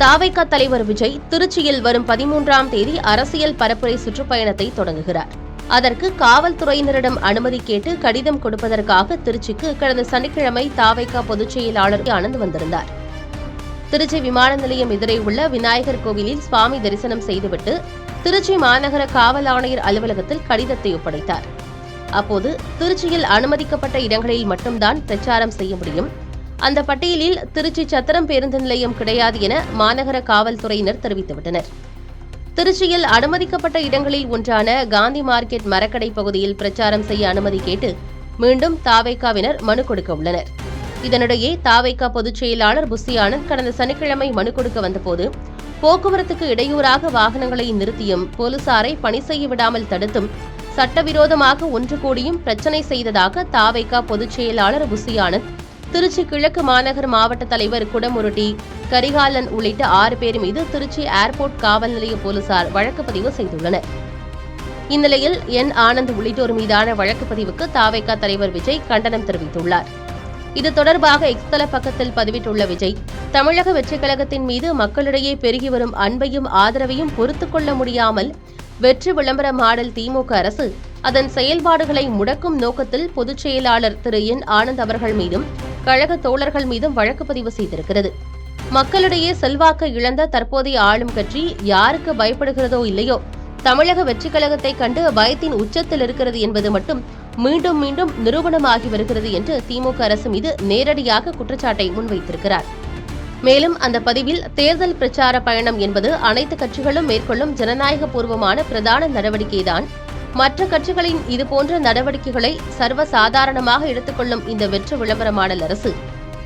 தாவைக்கா தலைவர் விஜய் திருச்சியில் வரும் 13ஆம் தேதி அரசியல் பரப்புரை சுற்றுப்பயணத்தை தொடங்குகிறார். அதற்கு காவல்துறையினரிடம் அனுமதி கேட்டு கடிதம் கொடுப்பதற்காக திருச்சிக்கு கடந்த சனிக்கிழமை தாவைக்கா பொதுச் செயலாளர் ஆனந்த் வந்திருந்தார். திருச்சி விமான நிலையம் எதிரே உள்ள விநாயகர் கோவிலில் சுவாமி தரிசனம் செய்துவிட்டு திருச்சி மாநகர காவல் ஆணையர் அலுவலகத்தில் கடிதத்தை ஒப்படைத்தார். அப்போது திருச்சியில் அனுமதிக்கப்பட்ட இடங்களில் மட்டும்தான் பிரச்சாரம் செய்ய முடியும், அந்த பட்டியலில் திருச்சி சத்திரம் பேருந்து நிலையம் கிடையாது என மாநகர காவல்துறையினர் தெரிவித்துவிட்டனர். திருச்சியில் அனுமதிக்கப்பட்ட இடங்களில் ஒன்றான காந்தி மார்க்கெட் மரக்கடை பகுதியில் பிரச்சாரம் செய்ய அனுமதி கேட்டு மீண்டும் தாவைக்காவினர் மனு கொடுக்க உள்ளனர். இதனிடையே தாவைக்கா பொதுச் செயலாளர் புசி ஆனந்த் கடந்த சனிக்கிழமை மனு கொடுக்க வந்தபோது போக்குவரத்துக்கு இடையூறாக வாகனங்களை நிறுத்தியும் போலீசாரை பணி செய்ய விடாமல் தடுத்தும் சட்டவிரோதமாக ஒன்று கூடியும் பிரச்சினை செய்ததாக தாவைக்கா பொதுச் செயலாளர் புசி ஆனந்த், திருச்சி கிழக்கு மாநகர் மாவட்ட தலைவர் குடமுருட்டி, கரிகாலன் உள்ளிட்ட 6 பேர் மீது திருச்சி ஏர்போர்ட் காவல் நிலைய போலீசார் வழக்கு பதிவு செய்துள்ளனர். இந்நிலையில் ஆனந்த் உள்ளிட்டோர் மீதான வழக்கு பதிவுக்கு தாவைக்கா தலைவர் விஜய் கண்டனம் தெரிவித்துள்ளார். இது தொடர்பாக எக்ஸ் தள பக்கத்தில் பதிவிட்டுள்ள விஜய், தமிழக வெற்றிக் கழகத்தின் மீது மக்களிடையே பெருகி வரும் அன்பையும் ஆதரவையும் பொறுத்துக் கொள்ள முடியாமல் வெற்றி விளம்பர மாடல் திமுக அரசு அதன் செயல்பாடுகளை முடக்கும் நோக்கத்தில் பொதுச் செயலாளர் திரு ஆனந்த் அவர்கள் மீதும் கழக தோழர்கள் மீதும் வழக்கு பதிவு செய்திருக்கிறது. மக்களிடையே செல்வாக்கு இழந்த தற்போதைய ஆளும் கட்சி யாருக்கு பயப்படுகிறதோ இல்லையோ, தமிழக வெற்றிக் கழகத்தை கண்டு பயத்தின் உச்சத்தில் இருக்கிறது என்பது மட்டும் மீண்டும் மீண்டும் நிரூபணமாகி வருகிறது என்று திமுக அரசு மீது நேரடியாக குற்றச்சாட்டை முன்வைத்திருக்கிறார். மேலும் அந்த பதிவில் தேர்தல் பிரச்சார பயணம் என்பது அனைத்து கட்சிகளும் மேற்கொள்ளும் ஜனநாயக பூர்வமான பிரதான நடவடிக்கைதான். மற்ற கட்சிகளின் இதுபோன்ற நடவடிக்கைகளை சர்வசாதாரணமாக எடுத்துக்கொள்ளும் இந்த வெற்றி விளம்பர மாடல் அரசு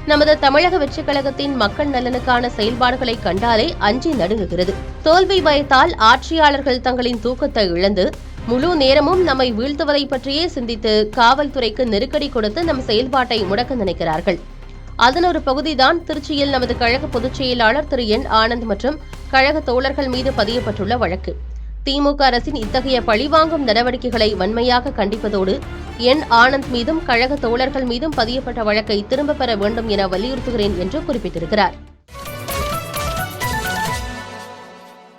நமது தமிழக வெற்றிக் கழகத்தின் மக்கள் நலனுக்கான செயல்பாடுகளை கண்டாலே அஞ்சி நடுங்குகிறது. தோல்வி பயத்தால் ஆட்சியாளர்கள் தங்களின் தூக்கத்தை இழந்து முழு நேரமும் நம்மை வீழ்த்துவதை பற்றியே சிந்தித்து காவல்துறைக்கு நெருக்கடி கொடுத்து நம் செயல்பாட்டை முடக்க நினைக்கிறார்கள். அதன் ஒரு பகுதிதான் திருச்சியில் நமது கழக பொதுச் செயலாளர் திரு ஆனந்த் மற்றும் கழக தோழர்கள் மீது பதியப்பட்டுள்ள வழக்கு. திமுக அரசின் இத்தகைய பழிவாங்கும் நடவடிக்கைகளை வன்மையாக கண்டிப்பதோடு ஆனந்த் மீதும் கழக தோழர்கள் மீதும் பதியப்பட்ட வழக்கை திரும்பப் பெற வேண்டும் என வலியுறுத்துகிறேன் என்று குறிப்பிட்டிருக்கிறார்.